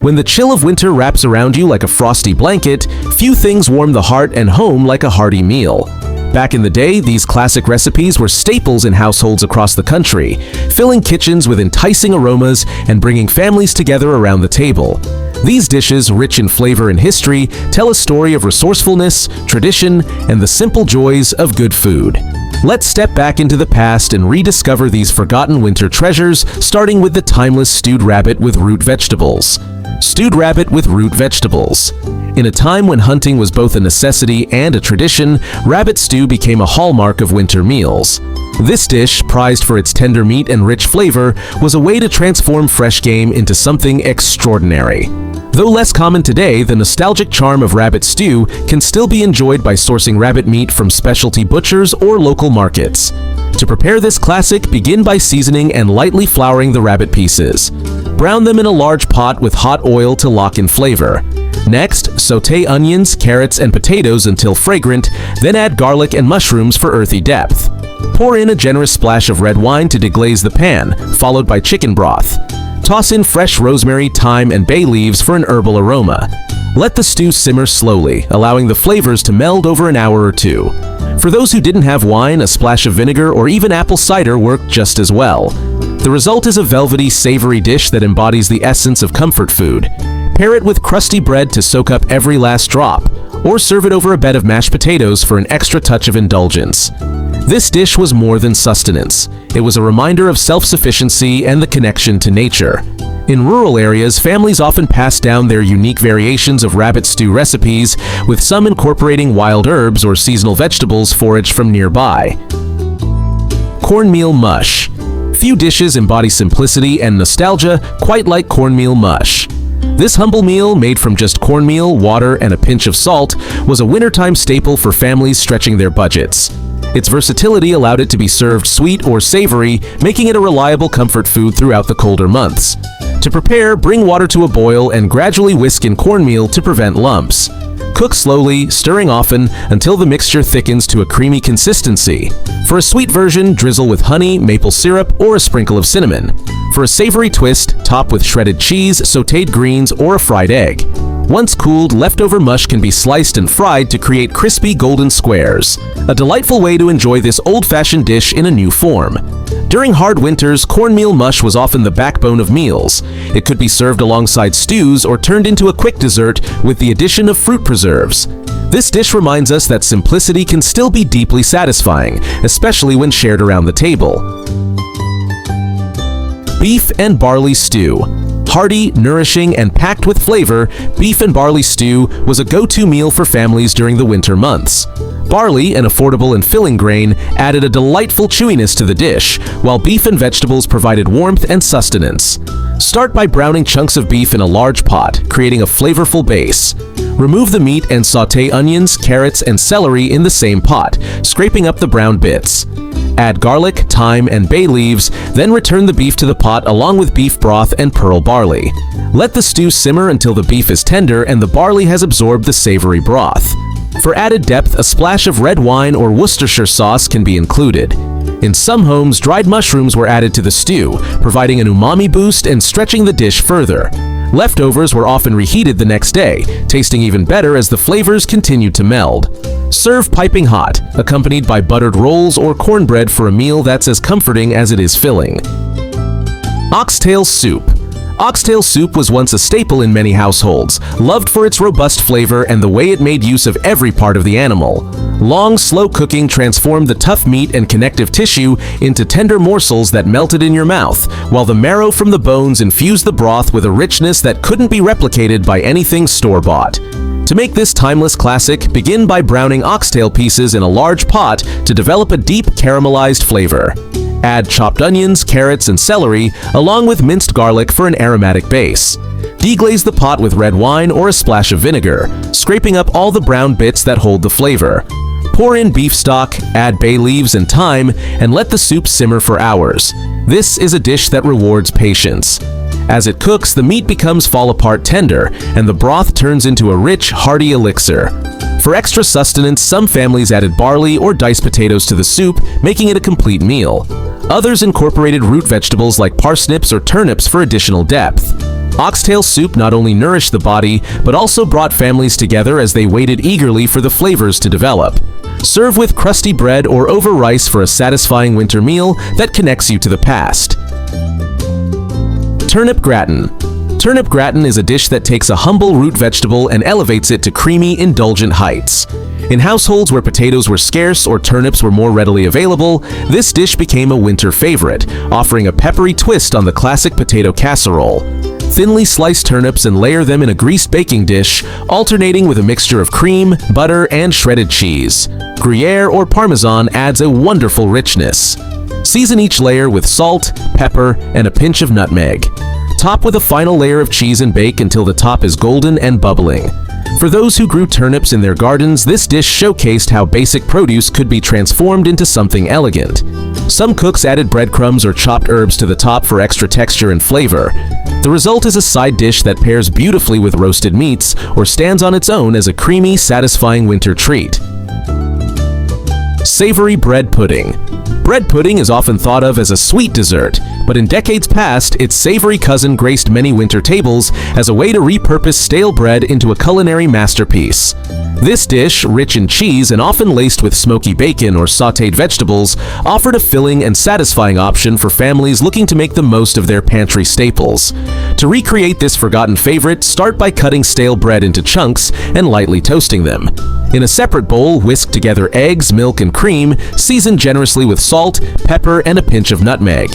When the chill of winter wraps around you like a frosty blanket, few things warm the heart and home like a hearty meal. Back in the day, these classic recipes were staples in households across the country, filling kitchens with enticing aromas and bringing families together around the table. These dishes, rich in flavor and history, tell a story of resourcefulness, tradition, and the simple joys of good food. Let's step back into the past and rediscover these forgotten winter treasures, starting with the timeless stewed rabbit with root vegetables. Stewed rabbit with root vegetables. In a time when hunting was both a necessity and a tradition, rabbit stew became a hallmark of winter meals. This dish, prized for its tender meat and rich flavor, was a way to transform fresh game into something extraordinary. Though less common today, the nostalgic charm of rabbit stew can still be enjoyed by sourcing rabbit meat from specialty butchers or local markets. To prepare this classic, begin by seasoning and lightly flouring the rabbit pieces. Brown them in a large pot with hot oil to lock in flavor. Next, sauté onions, carrots, and potatoes until fragrant, then add garlic and mushrooms for earthy depth. Pour in a generous splash of red wine to deglaze the pan, followed by chicken broth. Toss in fresh rosemary, thyme, and bay leaves for an herbal aroma. Let the stew simmer slowly, allowing the flavors to meld over an hour or two. For those who didn't have wine, a splash of vinegar or even apple cider worked just as well. The result is a velvety, savory dish that embodies the essence of comfort food. Pair it with crusty bread to soak up every last drop, or serve it over a bed of mashed potatoes for an extra touch of indulgence. This dish was more than sustenance. It was a reminder of self-sufficiency and the connection to nature. In rural areas, families often pass down their unique variations of rabbit stew recipes, with some incorporating wild herbs or seasonal vegetables foraged from nearby. Cornmeal mush. Few dishes embody simplicity and nostalgia quite like cornmeal mush. This humble meal, made from just cornmeal, water, and a pinch of salt, was a wintertime staple for families stretching their budgets. Its versatility allowed it to be served sweet or savory, making it a reliable comfort food throughout the colder months. To prepare, bring water to a boil and gradually whisk in cornmeal to prevent lumps. Cook slowly, stirring often, until the mixture thickens to a creamy consistency. For a sweet version, drizzle with honey, maple syrup, or a sprinkle of cinnamon. For a savory twist, top with shredded cheese, sautéed greens, or a fried egg. Once cooled, leftover mush can be sliced and fried to create crispy golden squares. A delightful way to enjoy this old-fashioned dish in a new form. During hard winters, cornmeal mush was often the backbone of meals. It could be served alongside stews or turned into a quick dessert with the addition of fruit preserves. This dish reminds us that simplicity can still be deeply satisfying, especially when shared around the table. Beef and barley stew. Hearty, nourishing, and packed with flavor, beef and barley stew was a go-to meal for families during the winter months. Barley, an affordable and filling grain, added a delightful chewiness to the dish, while beef and vegetables provided warmth and sustenance. Start by browning chunks of beef in a large pot, creating a flavorful base. Remove the meat and sauté onions, carrots, and celery in the same pot, scraping up the brown bits. Add garlic, thyme, and bay leaves, then return the beef to the pot along with beef broth and pearl barley. Let the stew simmer until the beef is tender and the barley has absorbed the savory broth. For added depth, a splash of red wine or Worcestershire sauce can be included. In some homes, dried mushrooms were added to the stew, providing an umami boost and stretching the dish further. Leftovers were often reheated the next day, tasting even better as the flavors continued to meld. Serve piping hot, accompanied by buttered rolls or cornbread for a meal that's as comforting as it is filling. Oxtail soup. Oxtail soup was once a staple in many households, loved for its robust flavor and the way it made use of every part of the animal. Long, slow cooking transformed the tough meat and connective tissue into tender morsels that melted in your mouth, while the marrow from the bones infused the broth with a richness that couldn't be replicated by anything store-bought. To make this timeless classic, begin by browning oxtail pieces in a large pot to develop a deep caramelized flavor. Add chopped onions, carrots, and celery, along with minced garlic for an aromatic base. Deglaze the pot with red wine or a splash of vinegar, scraping up all the brown bits that hold the flavor. Pour in beef stock, add bay leaves and thyme, and let the soup simmer for hours. This is a dish that rewards patience. As it cooks, the meat becomes fall-apart tender, and the broth turns into a rich, hearty elixir. For extra sustenance, some families added barley or diced potatoes to the soup, making it a complete meal. Others incorporated root vegetables like parsnips or turnips for additional depth. Oxtail soup not only nourished the body, but also brought families together as they waited eagerly for the flavors to develop. Serve with crusty bread or over rice for a satisfying winter meal that connects you to the past. Turnip Gratin. Turnip gratin is a dish that takes a humble root vegetable and elevates it to creamy, indulgent heights. In households where potatoes were scarce or turnips were more readily available, this dish became a winter favorite, offering a peppery twist on the classic potato casserole. Thinly slice turnips and layer them in a greased baking dish, alternating with a mixture of cream, butter, and shredded cheese. Gruyere or Parmesan adds a wonderful richness. Season each layer with salt, pepper, and a pinch of nutmeg. Top with a final layer of cheese and bake until the top is golden and bubbling. For those who grew turnips in their gardens, this dish showcased how basic produce could be transformed into something elegant. Some cooks added breadcrumbs or chopped herbs to the top for extra texture and flavor. The result is a side dish that pairs beautifully with roasted meats or stands on its own as a creamy, satisfying winter treat. Savory bread pudding. Bread pudding is often thought of as a sweet dessert, but in decades past, its savory cousin graced many winter tables as a way to repurpose stale bread into a culinary masterpiece. This dish, rich in cheese and often laced with smoky bacon or sautéed vegetables, offered a filling and satisfying option for families looking to make the most of their pantry staples. To recreate this forgotten favorite, start by cutting stale bread into chunks and lightly toasting them. In a separate bowl, whisk together eggs, milk, and cream, season generously with salt, pepper, and a pinch of nutmeg.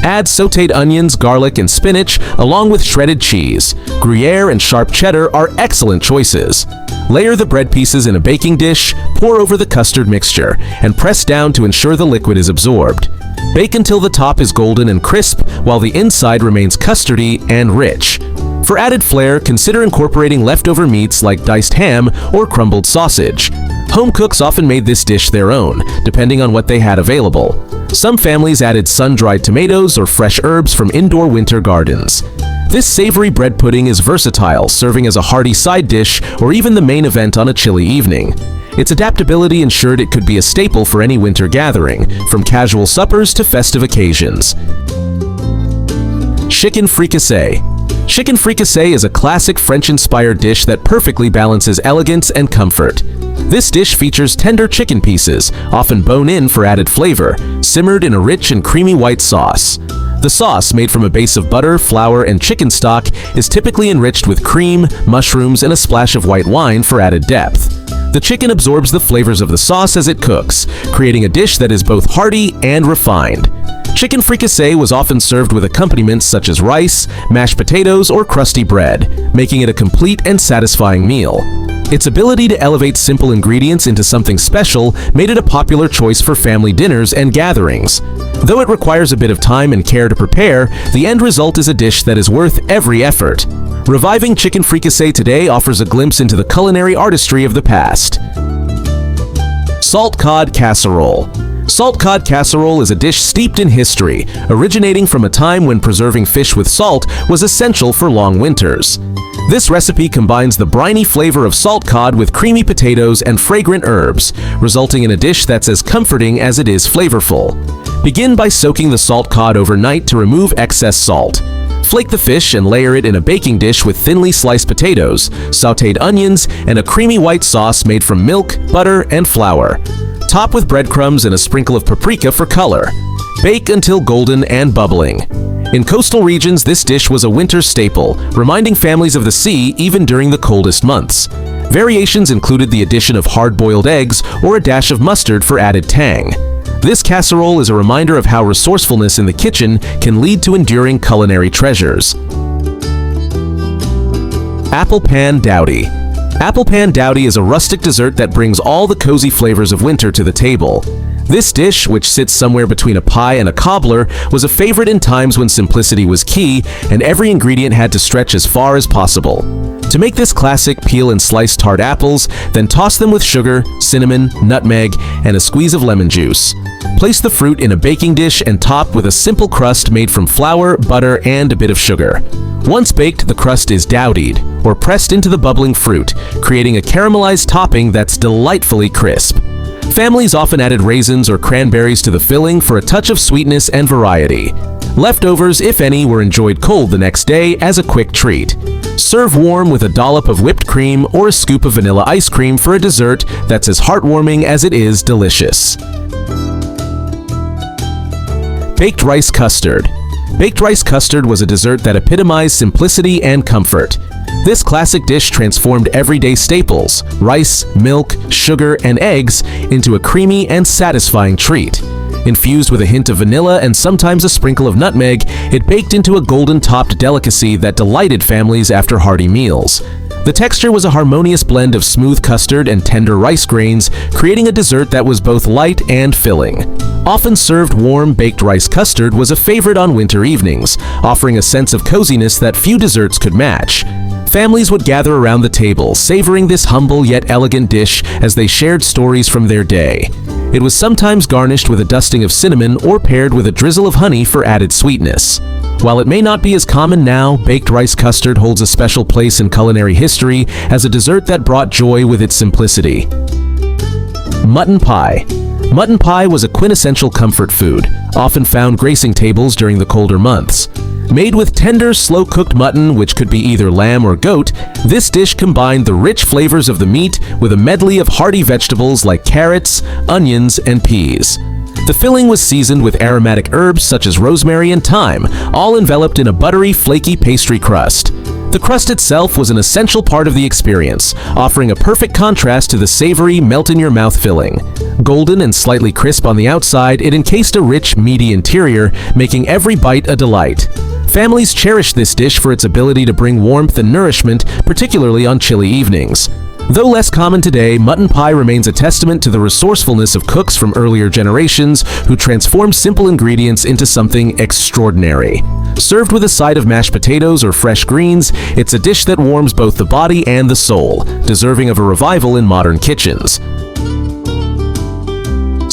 Add sautéed onions, garlic, and spinach, along with shredded cheese. Gruyere and sharp cheddar are excellent choices. Layer the bread pieces in a baking dish, pour over the custard mixture, and press down to ensure the liquid is absorbed. Bake until the top is golden and crisp, while the inside remains custardy and rich. For added flair, consider incorporating leftover meats like diced ham or crumbled sausage. Home cooks often made this dish their own, depending on what they had available. Some families added sun-dried tomatoes or fresh herbs from indoor winter gardens. This savory bread pudding is versatile, serving as a hearty side dish or even the main event on a chilly evening. Its adaptability ensured it could be a staple for any winter gathering, from casual suppers to festive occasions. Chicken Fricassée. Chicken fricassée is a classic French-inspired dish that perfectly balances elegance and comfort. This dish features tender chicken pieces, often bone-in for added flavor, simmered in a rich and creamy white sauce. The sauce, made from a base of butter, flour, and chicken stock, is typically enriched with cream, mushrooms, and a splash of white wine for added depth. The chicken absorbs the flavors of the sauce as it cooks, creating a dish that is both hearty and refined. Chicken fricassée was often served with accompaniments such as rice, mashed potatoes, or crusty bread, making it a complete and satisfying meal. Its ability to elevate simple ingredients into something special made it a popular choice for family dinners and gatherings. Though it requires a bit of time and care to prepare, the end result is a dish that is worth every effort. Reviving chicken fricassée today offers a glimpse into the culinary artistry of the past. Salt Cod Casserole. Salt cod casserole is a dish steeped in history, originating from a time when preserving fish with salt was essential for long winters. This recipe combines the briny flavor of salt cod with creamy potatoes and fragrant herbs, resulting in a dish that's as comforting as it is flavorful. Begin by soaking the salt cod overnight to remove excess salt. Flake the fish and layer it in a baking dish with thinly sliced potatoes, sautéed onions, and a creamy white sauce made from milk, butter, and flour. Top with breadcrumbs and a sprinkle of paprika for color. Bake until golden and bubbling. In coastal regions, this dish was a winter staple, reminding families of the sea even during the coldest months. Variations included the addition of hard-boiled eggs or a dash of mustard for added tang. This casserole is a reminder of how resourcefulness in the kitchen can lead to enduring culinary treasures. Apple Pan Dowdy. Apple Pan Dowdy is a rustic dessert that brings all the cozy flavors of winter to the table. This dish, which sits somewhere between a pie and a cobbler, was a favorite in times when simplicity was key and every ingredient had to stretch as far as possible. To make this classic, peel and slice tart apples, then toss them with sugar, cinnamon, nutmeg, and a squeeze of lemon juice. Place the fruit in a baking dish and top with a simple crust made from flour, butter, and a bit of sugar. Once baked, the crust is dowdied, or pressed into the bubbling fruit, creating a caramelized topping that's delightfully crisp. Families often added raisins or cranberries to the filling for a touch of sweetness and variety. Leftovers, if any, were enjoyed cold the next day as a quick treat. Serve warm with a dollop of whipped cream or a scoop of vanilla ice cream for a dessert that's as heartwarming as it is delicious. Baked rice custard. Baked rice custard was a dessert that epitomized simplicity and comfort. This classic dish transformed everyday staples, rice, milk, sugar, and eggs, into a creamy and satisfying treat. Infused with a hint of vanilla and sometimes a sprinkle of nutmeg, it baked into a golden-topped delicacy that delighted families after hearty meals. The texture was a harmonious blend of smooth custard and tender rice grains, creating a dessert that was both light and filling. Often served warm, baked rice custard was a favorite on winter evenings, offering a sense of coziness that few desserts could match. Families would gather around the table, savoring this humble yet elegant dish as they shared stories from their day. It was sometimes garnished with a dusting of cinnamon or paired with a drizzle of honey for added sweetness. While it may not be as common now, baked rice custard holds a special place in culinary history as a dessert that brought joy with its simplicity. Mutton pie. Mutton pie was a quintessential comfort food, often found gracing tables during the colder months. Made with tender, slow-cooked mutton, which could be either lamb or goat, this dish combined the rich flavors of the meat with a medley of hearty vegetables like carrots, onions, and peas. The filling was seasoned with aromatic herbs such as rosemary and thyme, all enveloped in a buttery, flaky pastry crust. The crust itself was an essential part of the experience, offering a perfect contrast to the savory, melt-in-your-mouth filling. Golden and slightly crisp on the outside, it encased a rich, meaty interior, making every bite a delight. Families cherished this dish for its ability to bring warmth and nourishment, particularly on chilly evenings. Though less common today, mutton pie remains a testament to the resourcefulness of cooks from earlier generations who transformed simple ingredients into something extraordinary. Served with a side of mashed potatoes or fresh greens, it's a dish that warms both the body and the soul, deserving of a revival in modern kitchens.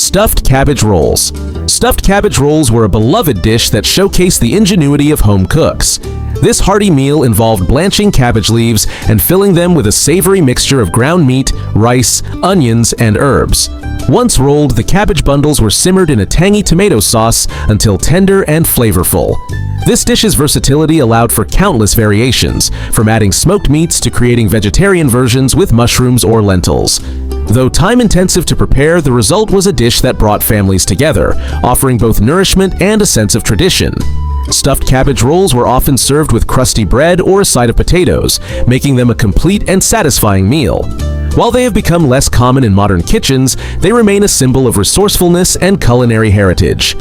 Stuffed cabbage rolls. Stuffed cabbage rolls were a beloved dish that showcased the ingenuity of home cooks. This hearty meal involved blanching cabbage leaves and filling them with a savory mixture of ground meat, rice, onions, and herbs. Once rolled, the cabbage bundles were simmered in a tangy tomato sauce until tender and flavorful. This dish's versatility allowed for countless variations, from adding smoked meats to creating vegetarian versions with mushrooms or lentils. Though time-intensive to prepare, the result was a dish that brought families together, offering both nourishment and a sense of tradition. Stuffed cabbage rolls were often served with crusty bread or a side of potatoes, making them a complete and satisfying meal. While they have become less common in modern kitchens, they remain a symbol of resourcefulness and culinary heritage.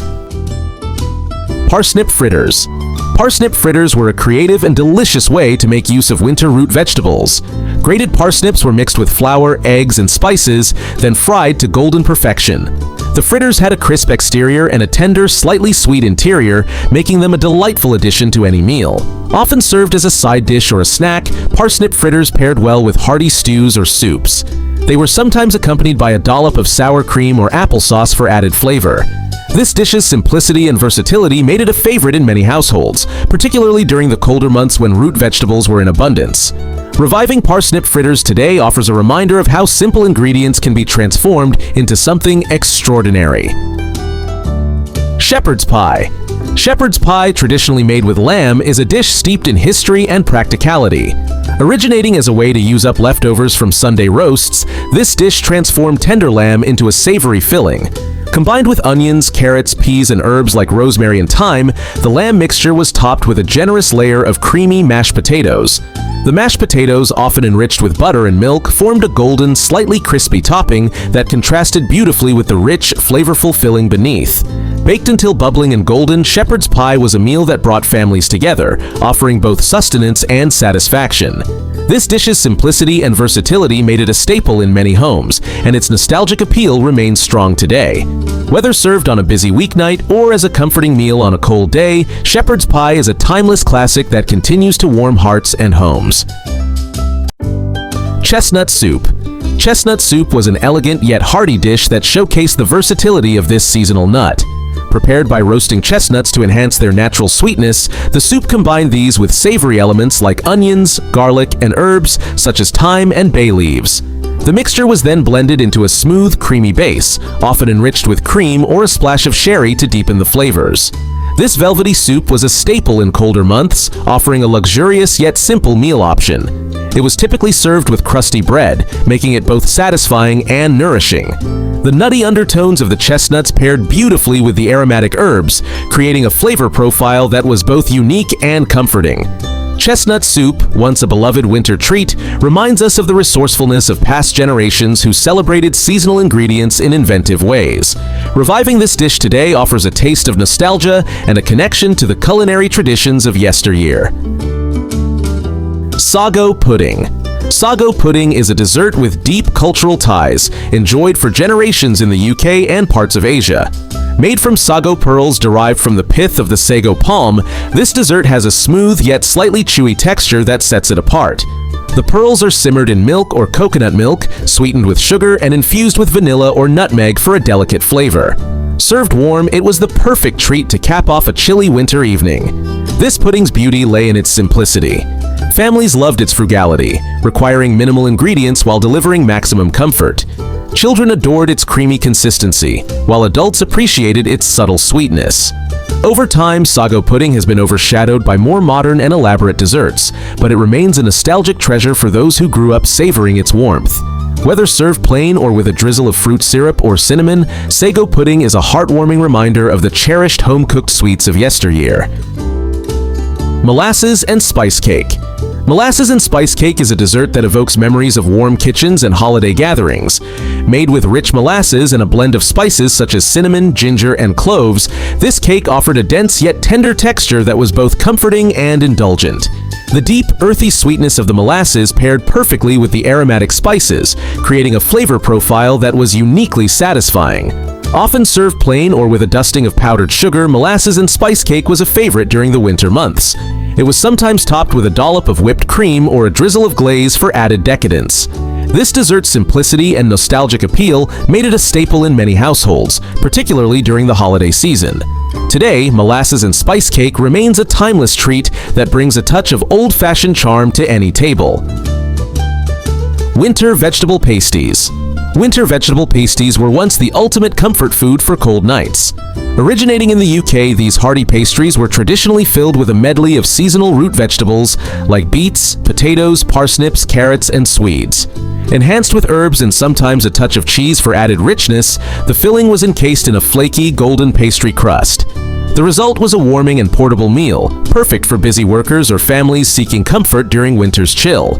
Parsnip fritters. Parsnip fritters were a creative and delicious way to make use of winter root vegetables. Grated parsnips were mixed with flour, eggs, and spices, then fried to golden perfection. The fritters had a crisp exterior and a tender, slightly sweet interior, making them a delightful addition to any meal. Often served as a side dish or a snack, parsnip fritters paired well with hearty stews or soups. They were sometimes accompanied by a dollop of sour cream or applesauce for added flavor. This dish's simplicity and versatility made it a favorite in many households, particularly during the colder months when root vegetables were in abundance. Reviving parsnip fritters today offers a reminder of how simple ingredients can be transformed into something extraordinary. Shepherd's pie. Shepherd's pie, traditionally made with lamb, is a dish steeped in history and practicality. Originating as a way to use up leftovers from Sunday roasts, this dish transformed tender lamb into a savory filling. Combined with onions, carrots, peas, and herbs like rosemary and thyme, the lamb mixture was topped with a generous layer of creamy mashed potatoes. The mashed potatoes, often enriched with butter and milk, formed a golden, slightly crispy topping that contrasted beautifully with the rich, flavorful filling beneath. Baked until bubbling and golden, shepherd's pie was a meal that brought families together, offering both sustenance and satisfaction. This dish's simplicity and versatility made it a staple in many homes, and its nostalgic appeal remains strong today. Whether served on a busy weeknight or as a comforting meal on a cold day, shepherd's pie is a timeless classic that continues to warm hearts and homes. Chestnut soup. Chestnut soup was an elegant yet hearty dish that showcased the versatility of this seasonal nut. Prepared by roasting chestnuts to enhance their natural sweetness, the soup combined these with savory elements like onions, garlic, and herbs such as thyme and bay leaves. The mixture was then blended into a smooth, creamy base, often enriched with cream or a splash of sherry to deepen the flavors. This velvety soup was a staple in colder months, offering a luxurious yet simple meal option. It was typically served with crusty bread, making it both satisfying and nourishing. The nutty undertones of the chestnuts paired beautifully with the aromatic herbs, creating a flavor profile that was both unique and comforting. Chestnut soup, once a beloved winter treat, reminds us of the resourcefulness of past generations who celebrated seasonal ingredients in inventive ways. Reviving this dish today offers a taste of nostalgia and a connection to the culinary traditions of yesteryear. Sago Pudding. Sago pudding is a dessert with deep cultural ties, enjoyed for generations in the UK and parts of Asia. Made from sago pearls derived from the pith of the sago palm, this dessert has a smooth yet slightly chewy texture that sets it apart. The pearls are simmered in milk or coconut milk, sweetened with sugar and infused with vanilla or nutmeg for a delicate flavor. Served warm, it was the perfect treat to cap off a chilly winter evening. This pudding's beauty lay in its simplicity. Families loved its frugality, requiring minimal ingredients while delivering maximum comfort. Children adored its creamy consistency, while adults appreciated its subtle sweetness. Over time, sago pudding has been overshadowed by more modern and elaborate desserts, but it remains a nostalgic treasure for those who grew up savoring its warmth. Whether served plain or with a drizzle of fruit syrup or cinnamon, sago pudding is a heartwarming reminder of the cherished home-cooked sweets of yesteryear. Molasses and spice cake. Molasses and spice cake is a dessert that evokes memories of warm kitchens and holiday gatherings. Made with rich molasses and a blend of spices such as cinnamon, ginger, and cloves, this cake offered a dense yet tender texture that was both comforting and indulgent. The deep, earthy sweetness of the molasses paired perfectly with the aromatic spices, creating a flavor profile that was uniquely satisfying. Often served plain or with a dusting of powdered sugar, molasses and spice cake was a favorite during the winter months. It was sometimes topped with a dollop of whipped cream or a drizzle of glaze for added decadence. This dessert's simplicity and nostalgic appeal made it a staple in many households, particularly during the holiday season. Today, molasses and spice cake remains a timeless treat that brings a touch of old-fashioned charm to any table. Winter vegetable pasties. Winter vegetable pasties were once the ultimate comfort food for cold nights. Originating in the UK, these hearty pastries were traditionally filled with a medley of seasonal root vegetables like beets, potatoes, parsnips, carrots, and swedes. Enhanced with herbs and sometimes a touch of cheese for added richness, the filling was encased in a flaky, golden pastry crust. The result was a warming and portable meal, perfect for busy workers or families seeking comfort during winter's chill.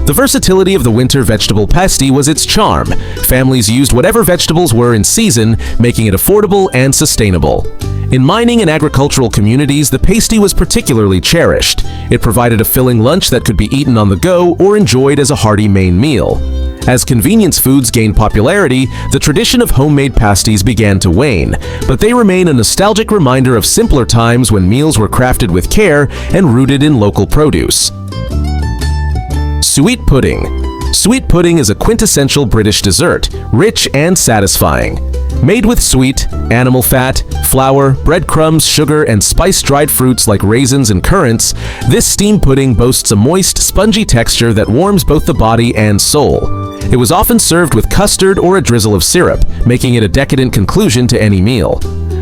The versatility of the winter vegetable pasty was its charm. Families used whatever vegetables were in season, making it affordable and sustainable. In mining and agricultural communities, the pasty was particularly cherished. It provided a filling lunch that could be eaten on the go or enjoyed as a hearty main meal. As convenience foods gained popularity, the tradition of homemade pasties began to wane, but they remain a nostalgic reminder of simpler times when meals were crafted with care and rooted in local produce. Suet Pudding. Suet pudding is a quintessential British dessert, rich and satisfying. Made with sweet, animal fat, flour, breadcrumbs, sugar, and spiced-dried fruits like raisins and currants, this steamed pudding boasts a moist, spongy texture that warms both the body and soul. It was often served with custard or a drizzle of syrup, making it a decadent conclusion to any meal.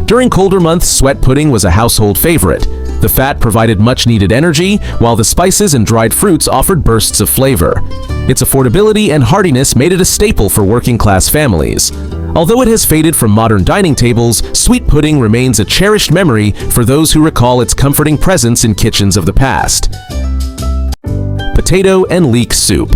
During colder months, suet pudding was a household favorite. The fat provided much-needed energy, while the spices and dried fruits offered bursts of flavor. Its affordability and heartiness made it a staple for working-class families. Although it has faded from modern dining tables, suet pudding remains a cherished memory for those who recall its comforting presence in kitchens of the past. Potato and leek soup.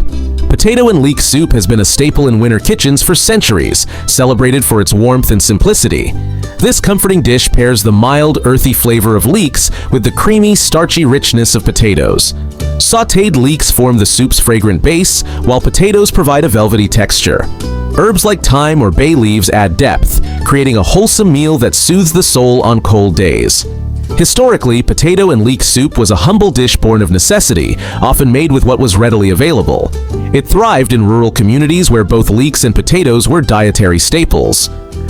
Potato and leek soup has been a staple in winter kitchens for centuries, celebrated for its warmth and simplicity. This comforting dish pairs the mild, earthy flavor of leeks with the creamy, starchy richness of potatoes. Sautéed leeks form the soup's fragrant base, while potatoes provide a velvety texture. Herbs like thyme or bay leaves add depth, creating a wholesome meal that soothes the soul on cold days. Historically, potato and leek soup was a humble dish born of necessity, often made with what was readily available. It thrived in rural communities where both leeks and potatoes were dietary staples.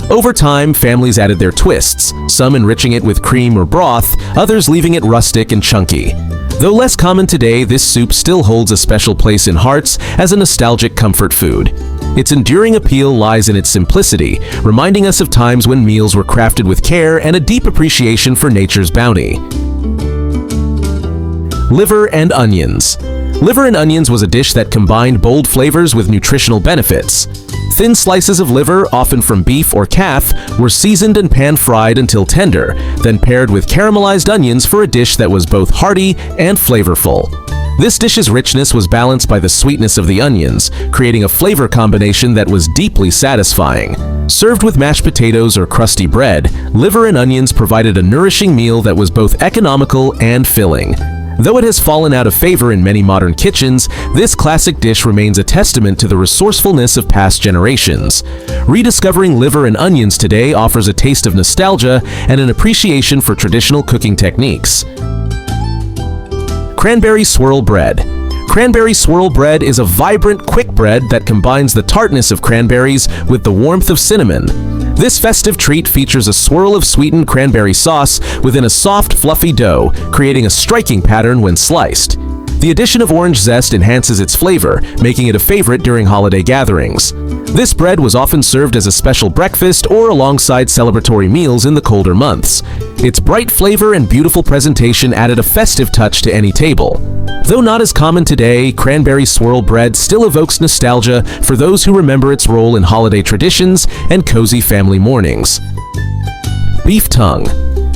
Over time, families added their twists, some enriching it with cream or broth, others leaving it rustic and chunky. Though less common today, this soup still holds a special place in hearts as a nostalgic comfort food. Its enduring appeal lies in its simplicity, reminding us of times when meals were crafted with care and a deep appreciation for nature's bounty. Liver and onions. Liver and onions was a dish that combined bold flavors with nutritional benefits. Thin slices of liver, often from beef or calf, were seasoned and pan-fried until tender, then paired with caramelized onions for a dish that was both hearty and flavorful. This dish's richness was balanced by the sweetness of the onions, creating a flavor combination that was deeply satisfying. Served with mashed potatoes or crusty bread, liver and onions provided a nourishing meal that was both economical and filling. Though it has fallen out of favor in many modern kitchens, this classic dish remains a testament to the resourcefulness of past generations. Rediscovering liver and onions today offers a taste of nostalgia and an appreciation for traditional cooking techniques. Cranberry swirl bread. Cranberry swirl bread is a vibrant, quick bread that combines the tartness of cranberries with the warmth of cinnamon. This festive treat features a swirl of sweetened cranberry sauce within a soft, fluffy dough, creating a striking pattern when sliced. The addition of orange zest enhances its flavor, making it a favorite during holiday gatherings. This bread was often served as a special breakfast or alongside celebratory meals in the colder months. Its bright flavor and beautiful presentation added a festive touch to any table. Though not as common today, cranberry swirl bread still evokes nostalgia for those who remember its role in holiday traditions and cozy family mornings. Beef tongue.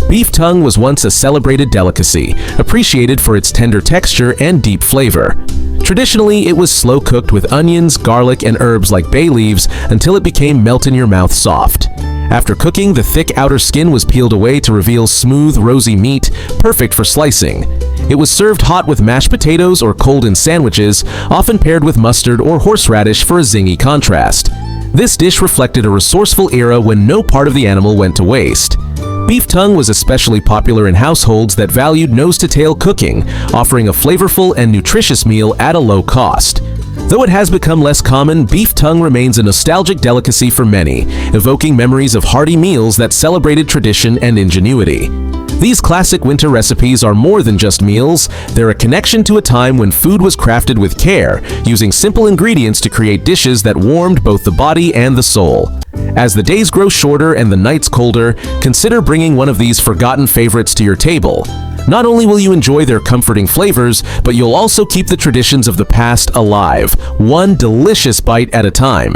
Beef tongue was once a celebrated delicacy, appreciated for its tender texture and deep flavor. Traditionally, it was slow-cooked with onions, garlic, and herbs like bay leaves until it became melt-in-your-mouth soft. After cooking, the thick outer skin was peeled away to reveal smooth, rosy meat, perfect for slicing. It was served hot with mashed potatoes or cold in sandwiches, often paired with mustard or horseradish for a zingy contrast. This dish reflected a resourceful era when no part of the animal went to waste. Beef tongue was especially popular in households that valued nose-to-tail cooking, offering a flavorful and nutritious meal at a low cost. Though it has become less common, beef tongue remains a nostalgic delicacy for many, evoking memories of hearty meals that celebrated tradition and ingenuity. These classic winter recipes are more than just meals, they're a connection to a time when food was crafted with care, using simple ingredients to create dishes that warmed both the body and the soul. As the days grow shorter and the nights colder, consider bringing one of these forgotten favorites to your table. Not only will you enjoy their comforting flavors, but you'll also keep the traditions of the past alive, one delicious bite at a time.